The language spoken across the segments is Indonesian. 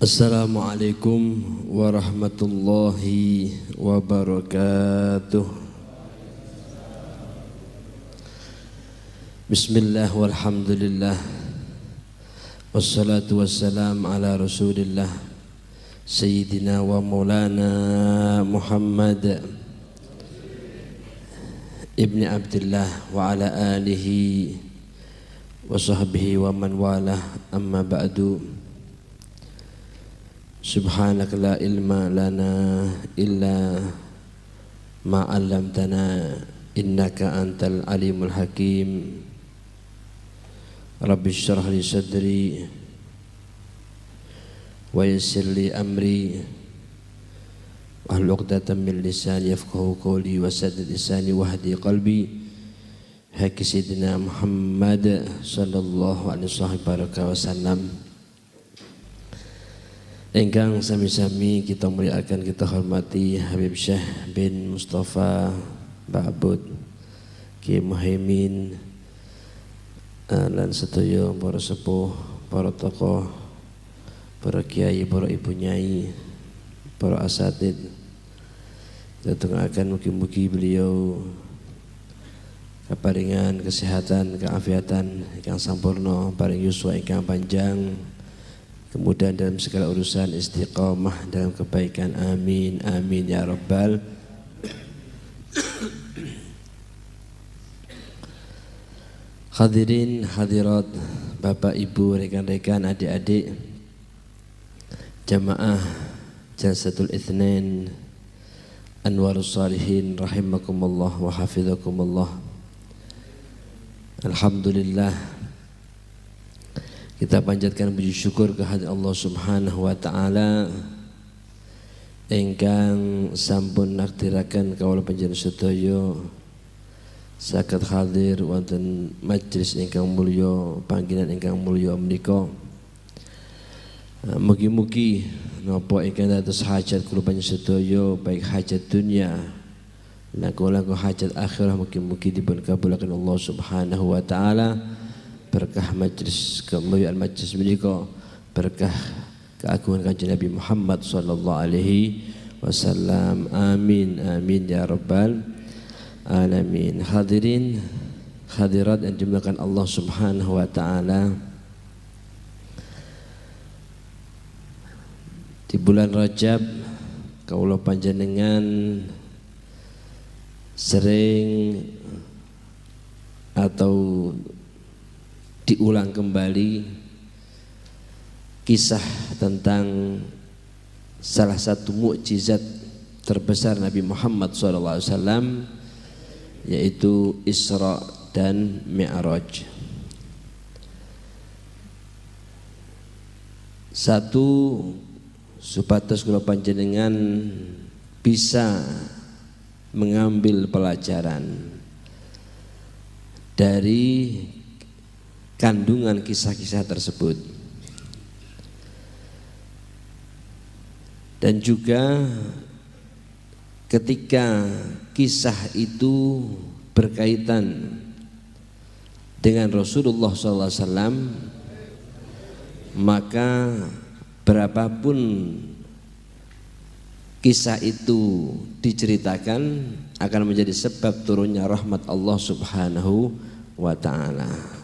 Assalamualaikum warahmatullahi wabarakatuh. Bismillah walhamdulillah, wassalatu wassalam ala rasulillah Sayyidina wa maulana Muhammad Ibni Abdullah wa ala alihi wa sahbihi wa man walah, amma ba'du. Subhanaka la ilma lana illa ma 'allamtana innaka antal alimul hakim. Rabbi shrah li sadri wa yassir li amri wahlul 'uqdatam min lisani yafqahu qawli wa saddid lisani wahdi qalbi. Haki Sayyidina Muhammad sallallahu alaihi wasallam. Engkang sami-sami kita muliakan, kita hormati Habib Syekh bin Mustafa Ba'bud Ki Muhaimin lan sedaya para sepuh, para tokoh, para kiai, para ibu nyai, para asatid. Kita doakan mugi-mugi beliau kaparingan kesehatan, keafiatan ingkang sampurna, paring yuswa ingkang panjang, kemudian dalam segala urusan istiqamah dalam kebaikan. Amin amin ya rabbal. Hadirin hadirat, bapak ibu, rekan-rekan, adik-adik jamaah Jalsatul Itsnain Anwarus Shalihin rahimakumullah wa hafizakumullah. Alhamdulillah, kita panjatkan puji syukur kehadirat Allah Subhanahu wa taala ingkang sampun nakdiraken kawula panjenengan sedaya saged hadir wonten majelis ingkang mulya, panggilan ingkang mulya menika. Mugi-mugi napa ingkang dados hajat kula panjenengan sedaya, baik hajat dunia lan kula hajat akhirah, mugi-mugi dipun kabulaken Allah Subhanahu wa taala. Berkah majlis kemuliaan majlis menika, berkah keagungan kanjeng Nabi Muhammad sallallahu alaihi wasallam. Amin amin ya rabbal alamin. Hadirin hadirat yang dimulakan Allah Subhanahu wa taala, di bulan Rajab kawula panjenengan sering atau diulang kembali kisah tentang salah satu mukjizat terbesar Nabi Muhammad SAW, yaitu Isra dan Mi'raj. Satu, supados kula panjenengan bisa mengambil pelajaran dari kandungan kisah-kisah tersebut, dan juga ketika kisah itu berkaitan dengan Rasulullah SAW, maka berapapun kisah itu diceritakan akan menjadi sebab turunnya rahmat Allah Subhanahu wa ta'ala.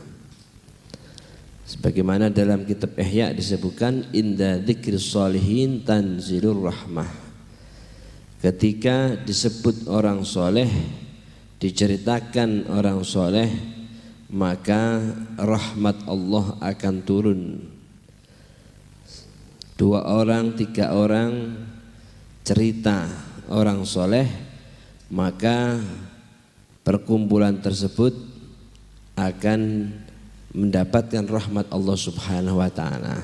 Sebagaimana dalam kitab Ihya disebutkan, inda dzikris sholihin tanzilur rahmah. Ketika disebut orang soleh, diceritakan orang soleh, maka rahmat Allah akan turun. 2 orang, 3 orang cerita orang soleh, maka perkumpulan tersebut akan mendapatkan rahmat Allah Subhanahu wa ta'ala.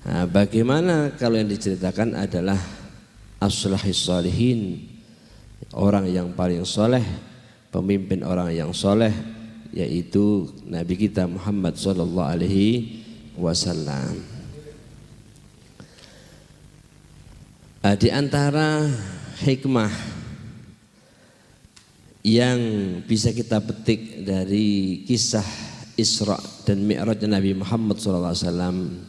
Nah, bagaimana kalau yang diceritakan adalah as-salihis sholihin, orang yang paling soleh, pemimpin orang yang soleh, yaitu Nabi kita Muhammad sallallahu alaihi wasallam. Di antara hikmah yang bisa kita petik dari kisah Isra dan Mi'raj Nabi Muhammad SAW,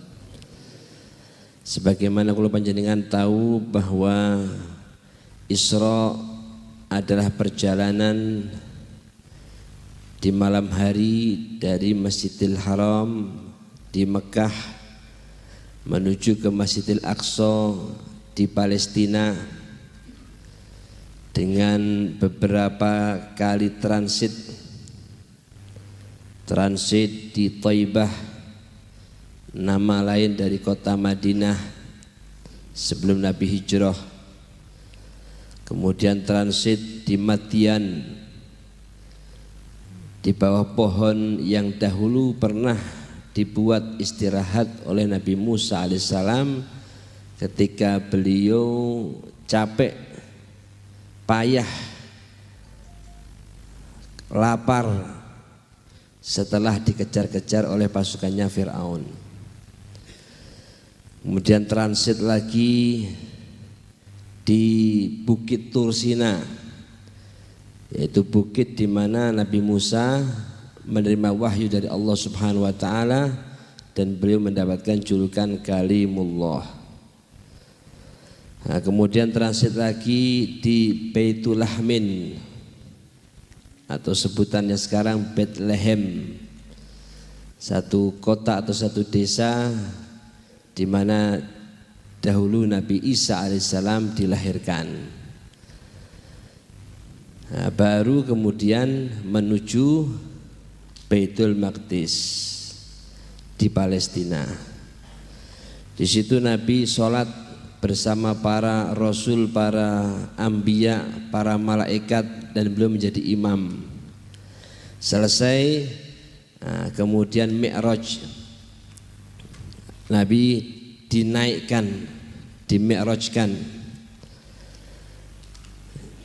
Sebagaimana kula panjenengan tahu bahwa Isra adalah perjalanan di malam hari dari Masjidil Haram di Mekah menuju ke Masjidil Aqsa di Palestina dengan beberapa kali transit di Thaibah, nama lain dari kota Madinah sebelum Nabi hijrah. Kemudian transit di Madian, di bawah pohon yang dahulu pernah dibuat istirahat oleh Nabi Musa alaihissalam ketika beliau capek, payah, lapar setelah dikejar-kejar oleh pasukannya Fir'aun. Kemudian transit lagi di Bukit Tursina, yaitu bukit di mana Nabi Musa menerima wahyu dari Allah Subhanahu wa taala dan beliau mendapatkan julukan Kalimullah. Nah, kemudian transit lagi di Baitul Lahmin atau sebutannya sekarang Bethlehem, satu kota atau satu desa di mana dahulu Nabi Isa alaihissalam dilahirkan. Nah, baru kemudian menuju Baitul Maqdis di Palestina. Di situ Nabi sholat bersama para rasul, para anbiya, para malaikat, dan beliau menjadi imam. Selesai, nah, kemudian Mi'raj, Nabi dinaikkan, dimi'rajkan.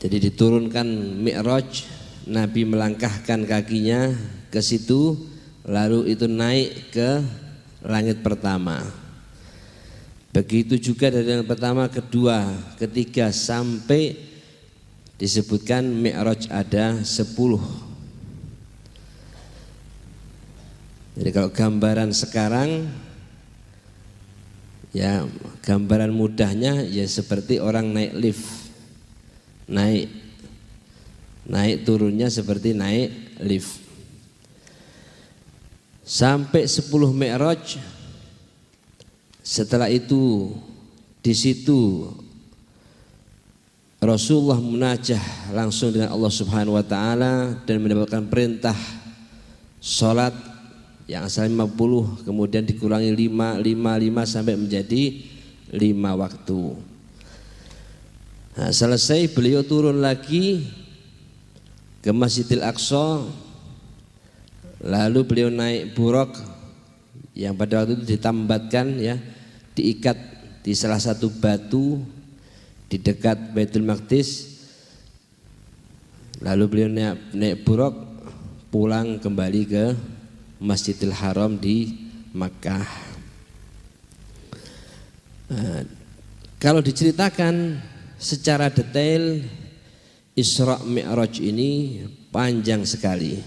Jadi diturunkan Mi'raj, Nabi melangkahkan kakinya ke situ, lalu itu naik ke langit pertama. Begitu juga dari yang pertama, kedua, ketiga, sampai disebutkan Mi'raj ada 10. Jadi kalau gambaran sekarang, ya gambaran mudahnya ya seperti orang naik lift, naik turunnya seperti naik lift. Sampai 10 Mi'raj. Setelah itu di situ Rasulullah munajah langsung dengan Allah Subhanahu wa taala dan mendapatkan perintah salat yang asalnya 50 kemudian dikurangi 5 sampai menjadi 5 waktu. Nah, selesai beliau turun lagi ke Masjidil Aqsa, lalu beliau naik buraq yang pada waktu itu ditambatkan, ya, diikat di salah satu batu di dekat Baitul Maqdis. Lalu beliau naik buraq pulang kembali ke Masjidil Haram di Makkah. Nah, kalau diceritakan secara detail Isra Mi'raj ini panjang sekali,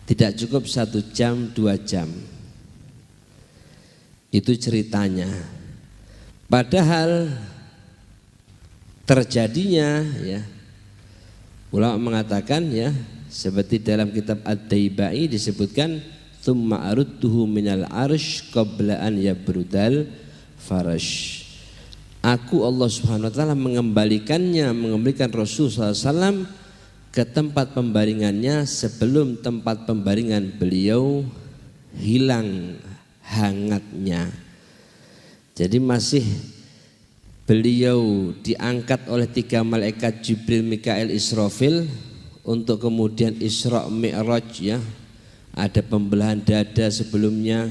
tidak cukup 1 jam 2 jam. Itu ceritanya. Padahal terjadinya, ya, ulama mengatakan, ya, seperti dalam kitab Ad-Daibai disebutkan tsumma arudtuhu minal arsh qabla an yabrudal farash. Aku Allah Subhanahu wa taala mengembalikan Rasul SAW ke tempat pembaringannya sebelum tempat pembaringan beliau hilang hangatnya. Jadi masih beliau diangkat oleh 3 malaikat Jibril, Mikail, Israfil untuk kemudian Isra Mi'raj, ya. Ada pembelahan dada sebelumnya,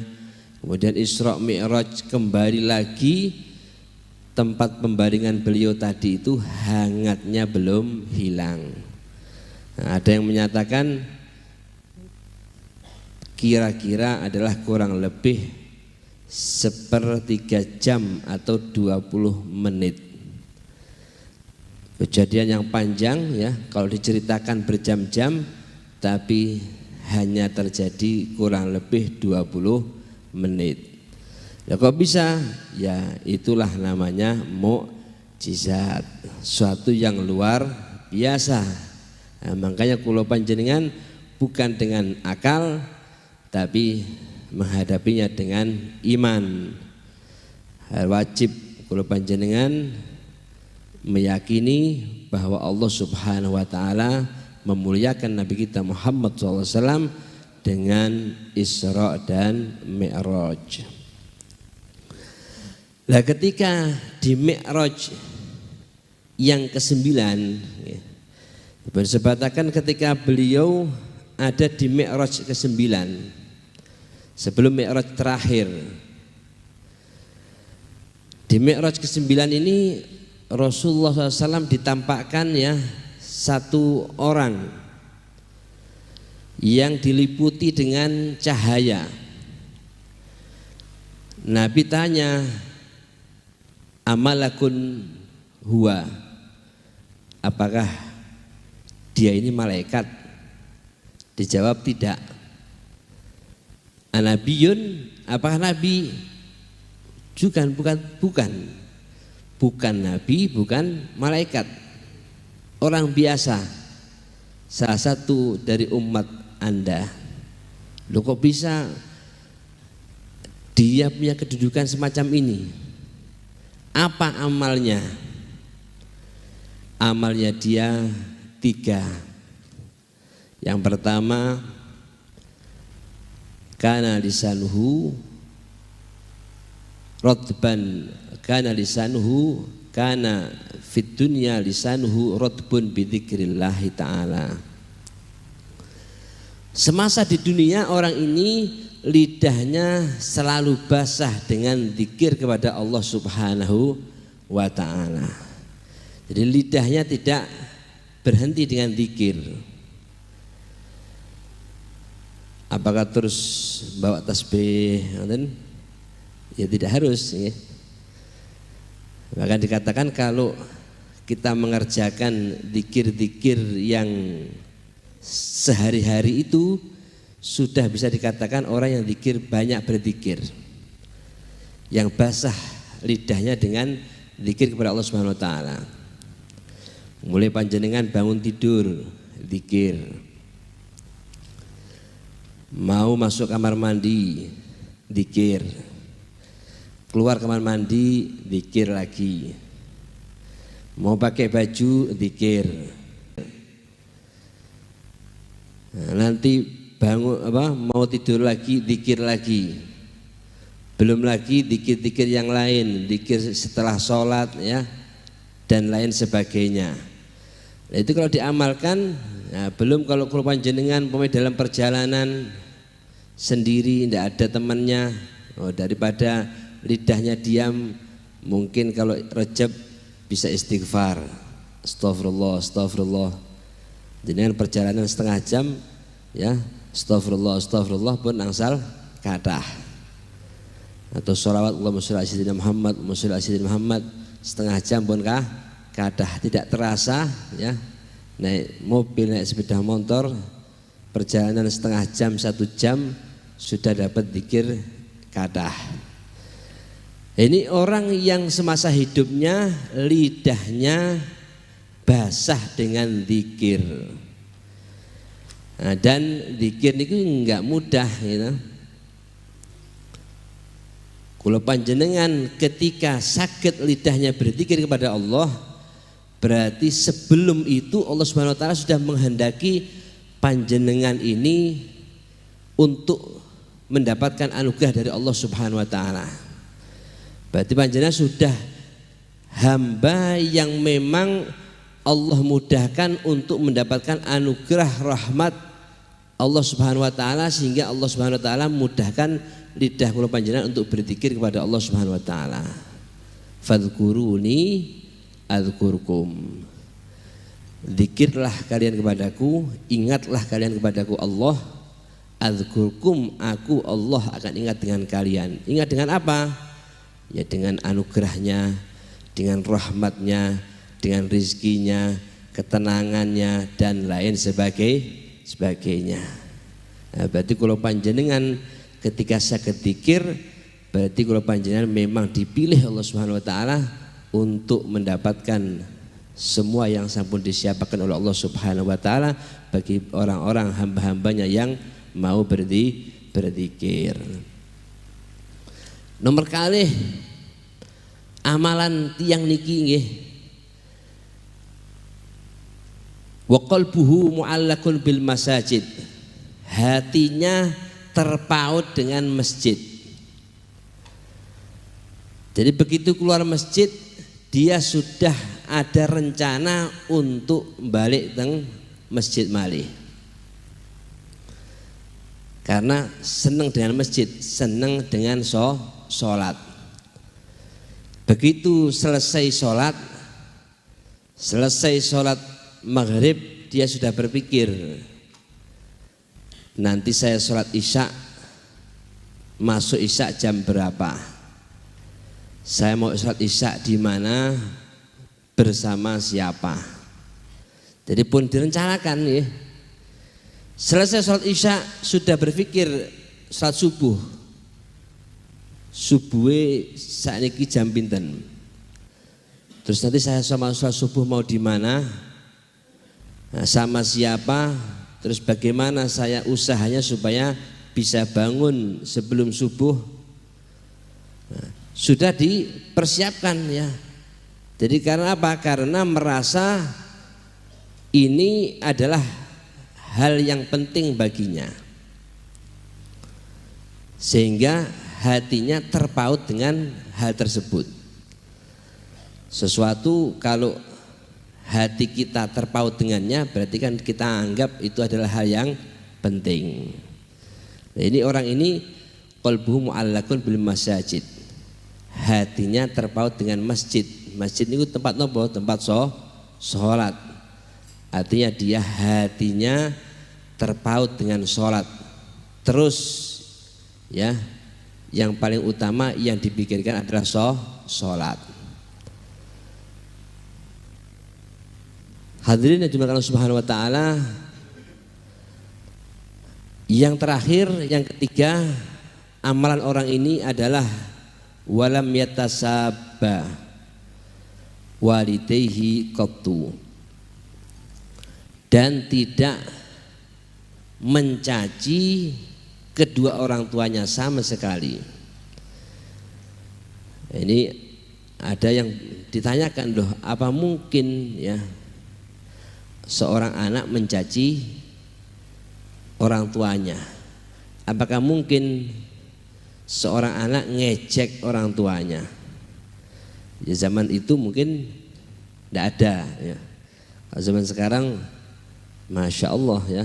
kemudian Isra Mi'raj kembali lagi, tempat pembaringan beliau tadi itu hangatnya belum hilang. Nah, ada yang menyatakan kira-kira adalah kurang lebih 1/3 jam atau 20 menit. Kejadian yang panjang, ya, kalau diceritakan berjam-jam, tapi hanya terjadi kurang lebih 20 menit. Ya kok bisa? Ya itulah namanya mukjizat, suatu yang luar biasa. Nah, makanya kula panjenengan bukan dengan akal tapi menghadapinya dengan iman. Wajib kula panjenengan meyakini bahwa Allah Subhanahu wa taala memuliakan Nabi kita Muhammad SAW dengan Isra dan Mi'raj. Nah, ketika di Mi'raj yang ke-9, bersebatakan ketika beliau ada di Mi'raj ke-9 sebelum Mi'raj terakhir. Di Mi'raj ke-9 ini Rasulullah SAW ditampakkan ya satu orang yang diliputi dengan cahaya. Nabi tanya, amalakun huwa, apakah dia ini malaikat? Dijawab tidak. Anabiyun, apakah nabi? Bukan nabi, bukan malaikat, orang biasa, salah satu dari umat Anda. Loh kok bisa dia punya kedudukan semacam ini? Apa amalnya? Amalnya dia 3. Yang pertama, kana lisanuhu rotban, kana lisanuhu, kana fit dunya lisanuhu rotbun bidzikrillahi ta'ala. Semasa di dunia orang ini lidahnya selalu basah dengan zikir kepada Allah Subhanahu wa ta'ala. Jadi lidahnya tidak berhenti dengan zikir. Apakah terus bawa tasbih? Ya tidak harus ya. Bahkan dikatakan kalau kita mengerjakan zikir-zikir yang sehari-hari itu sudah bisa dikatakan orang yang zikir banyak berzikir, yang basah lidahnya dengan zikir kepada Allah Subhanahu wa taala. Mulai panjenengan bangun tidur zikir, mau masuk kamar mandi zikir, keluar kamar mandi zikir lagi, mau pakai baju zikir. Nah, nanti bangun mau tidur lagi zikir lagi, belum lagi zikir-zikir yang lain, zikir setelah sholat ya dan lain sebagainya. Nah, itu kalau diamalkan, nah, belum kalau panjenengan dalam perjalanan sendiri tidak ada temannya, daripada lidahnya diam, mungkin kalau Rajab bisa istighfar, astagfirullah, astagfirullah. Jenengan perjalanan setengah jam ya, astagfirullah, astagfirullah pun angsal kathah. Atau sholawat Allahumma sholli ala sayyidina Muhammad, Allahumma sholli ala sayyidina Muhammad, setengah jam pun kathah, tidak terasa ya. Naik mobil, naik sepeda motor, perjalanan setengah jam, 1 jam sudah dapat zikir kathah. Ini orang yang semasa hidupnya lidahnya basah dengan zikir. Nah, dan zikir itu enggak mudah gitu. Kalau panjenengan ketika sakit lidahnya berzikir kepada Allah, berarti sebelum itu Allah Subhanahu wa taala sudah menghendaki panjenengan ini untuk mendapatkan anugerah dari Allah Subhanahu wa taala. Berarti panjenengan sudah hamba yang memang Allah mudahkan untuk mendapatkan anugerah rahmat Allah Subhanahu wa taala, sehingga Allah Subhanahu wa taala mudahkan lidah kula panjenengan untuk berzikir kepada Allah Subhanahu wa taala. Fadhkuruni adzkurkum. Zikirlah kalian kepadaku, ingatlah kalian kepadaku Allah. Adzkurkum, aku Allah akan ingat dengan kalian. Ingat dengan apa? Ya dengan anugerahnya, dengan rahmatnya, dengan rizkinya, ketenangannya dan lain sebagainya. Nah, berarti kalau panjenengan ketika sakit zikir berarti kalau panjenengan memang dipilih Allah Subhanahu wa taala untuk mendapatkan semua yang sampun disiapkan oleh Allah Subhanahu wa taala bagi orang-orang hamba-hambanya yang mau berzikir. Nomor kali amalan tiang niki nggih wa qalbuhu mu'allaqun bil masajid, hatinya terpaut dengan masjid. Jadi begitu keluar masjid dia sudah ada rencana untuk balik teng masjid malih. Karena senang dengan masjid, senang dengan sholat. Begitu selesai sholat maghrib, dia sudah berpikir, nanti saya sholat isya, masuk isya jam berapa? Saya mau sholat isya di mana, bersama siapa? Jadi pun direncanakan ya. Selesai sholat isya sudah berpikir sholat subuh. Subuhe sakniki jam pinten. Terus nanti saya sama sholat subuh mau di mana? Nah, sama siapa? Terus bagaimana saya usahanya supaya bisa bangun sebelum subuh? Nah, sudah dipersiapkan ya. Jadi karena apa? Karena merasa ini adalah hal yang penting baginya, sehingga hatinya terpaut dengan hal tersebut. Sesuatu kalau hati kita terpaut dengannya, berarti kan kita anggap itu adalah hal yang penting. Nah, ini orang ini qalbuhu mu'allaqun bil masajid, hatinya terpaut dengan masjid. Masjid itu tempat nopo? Tempat sholat. Artinya dia hatinya terpaut dengan sholat. Terus ya, yang paling utama yang dipikirkan adalah sholat. Hadirin yang dimuliakan Allah Subhanahu wa taala. Yang terakhir, yang ketiga, amalan orang ini adalah walam yatasabba walidayhi qattu, dan tidak mencaci kedua orang tuanya sama sekali. Ini ada yang ditanyakan, loh apa mungkin ya seorang anak mencaci orang tuanya? Apakah mungkin seorang anak ngejek orang tuanya? Ya, zaman itu mungkin tidak ada ya. Kalau zaman sekarang Masya Allah ya,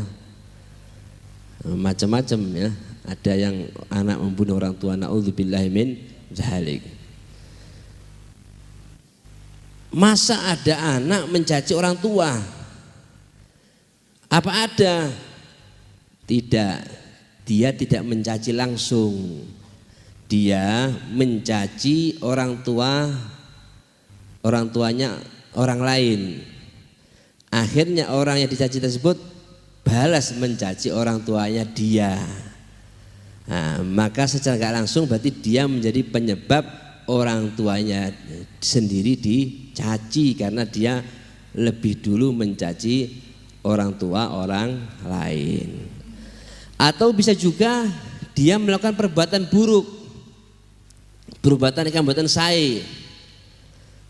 macam-macam ya. Ada yang anak membunuh orang tua, na'udzubillahi min dzalik. Masa ada anak mencaci orang tua? Apa ada? Tidak, dia tidak mencaci langsung. Dia mencaci orang tuanya orang lain. Akhirnya orang yang dicaci tersebut balas mencaci orang tuanya dia. Nah, maka secara gak langsung berarti dia menjadi penyebab orang tuanya sendiri dicaci, karena dia lebih dulu mencaci orang tua orang lain. Atau bisa juga dia melakukan perbuatan buruk, perbuatan yang buatan sae.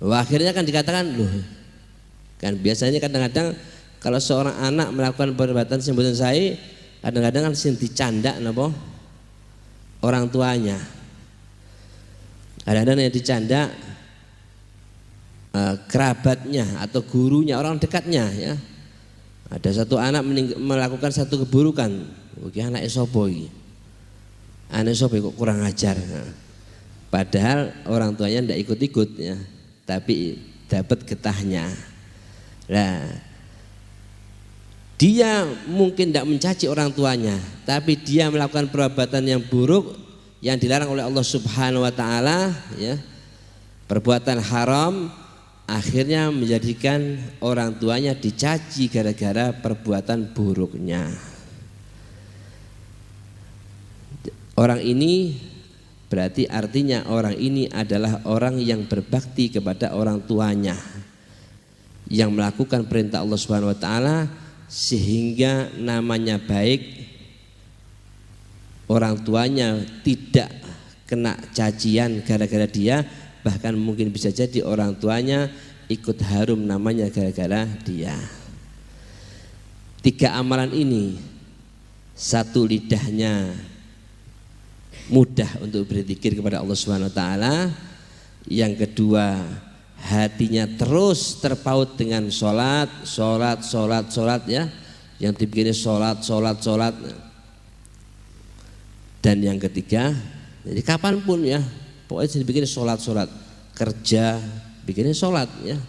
Wah, akhirnya kan dikatakan, loh kan biasanya kadang-kadang kalau seorang anak melakukan perbuatan yang buatan sae, kadang-kadang kan sing dicanda napa orang tuanya. Kadang-kadang yang dicanda kerabatnya atau gurunya, orang dekatnya ya. Ada satu anak melakukan satu keburukan, oke, anak sapa iki? Anak sapa kok kurang ajar. Nah, padahal orang tuanya tidak ikut-ikut ya, tapi dapat getahnya. Nah, dia mungkin tidak mencaci orang tuanya, tapi dia melakukan perbuatan yang buruk yang dilarang oleh Allah Subhanahu wa taala ya. Perbuatan haram, akhirnya menjadikan orang tuanya dicaci gara-gara perbuatan buruknya. Orang ini Berarti artinya orang ini adalah orang yang berbakti kepada orang tuanya, yang melakukan perintah Allah Subhanahu wa taala sehingga namanya baik, orang tuanya tidak kena cacian gara-gara dia, bahkan mungkin bisa jadi orang tuanya ikut harum namanya gara-gara dia. 3 amalan ini, 1 lidahnya mudah untuk berzikir kepada Allah Subhanahu wa taala, yang kedua hatinya terus terpaut dengan sholat ya, yang dibikinnya sholat, dan yang ketiga, jadi kapanpun ya, pokoknya dibikinnya sholat, kerja bikinnya sholat ya,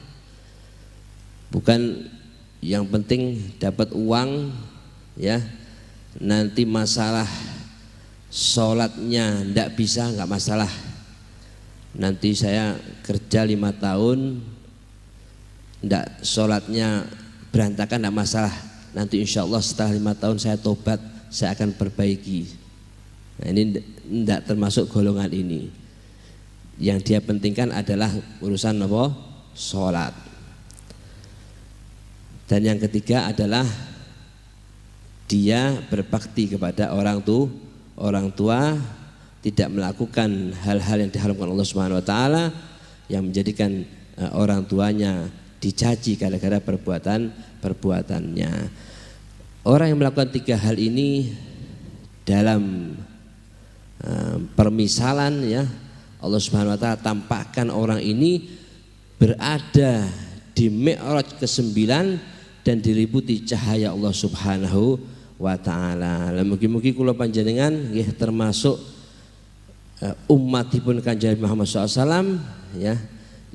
bukan yang penting dapat uang ya, nanti masalah sholatnya ndak bisa, nggak masalah. Nanti saya kerja 5 tahun ndak sholatnya berantakan, ndak masalah. Nanti insya Allah setelah 5 tahun saya tobat, saya akan perbaiki. Nah, ini ndak termasuk golongan ini. Yang dia pentingkan adalah urusan apa? Sholat. Dan yang ketiga adalah dia berbakti kepada orang tua, tidak melakukan hal-hal yang diharamkan Allah Subhanahu wa taala, yang menjadikan orang tuanya dicaci gara-gara perbuatannya. Orang yang melakukan 3 hal ini dalam permisalan ya, Allah Subhanahu wa taala tampakkan orang ini berada di Mi'raj ke-9 dan diliputi cahaya Allah Subhanahu wa ta'ala. Mugi-mugi kula panjenengan nggih termasuk umatipun Kanjeng Muhammad SAW ya,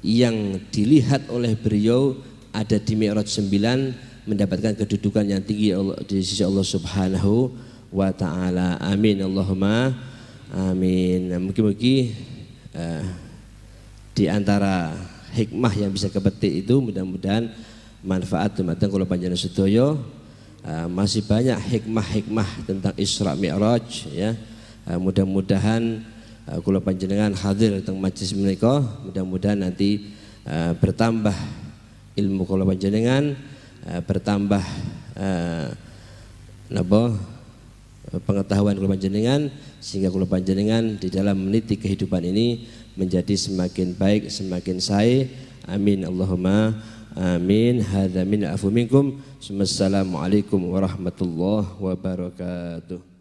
yang dilihat oleh beliau ada di Mi'raj 9, mendapatkan kedudukan yang tinggi di sisi Allah Subhanahu wa ta'ala. Amin Allahumma amin. Mugi-mugi di antara hikmah yang bisa kepetik itu mudah-mudahan manfaat dumateng kula panjenengan sedaya. Masih banyak hikmah-hikmah tentang Isra Mi'raj ya. Mudah-mudahan kula panjenengan hadir teng majelis menika, mudah-mudahan nanti bertambah ilmu kula panjenengan, bertambah pengetahuan kula panjenengan, sehingga kula panjenengan di dalam meniti kehidupan ini menjadi semakin baik, semakin sae. Amin Allahumma amin. Hadza min afu minkum. Assalamualaikum warahmatullahi wabarakatuh.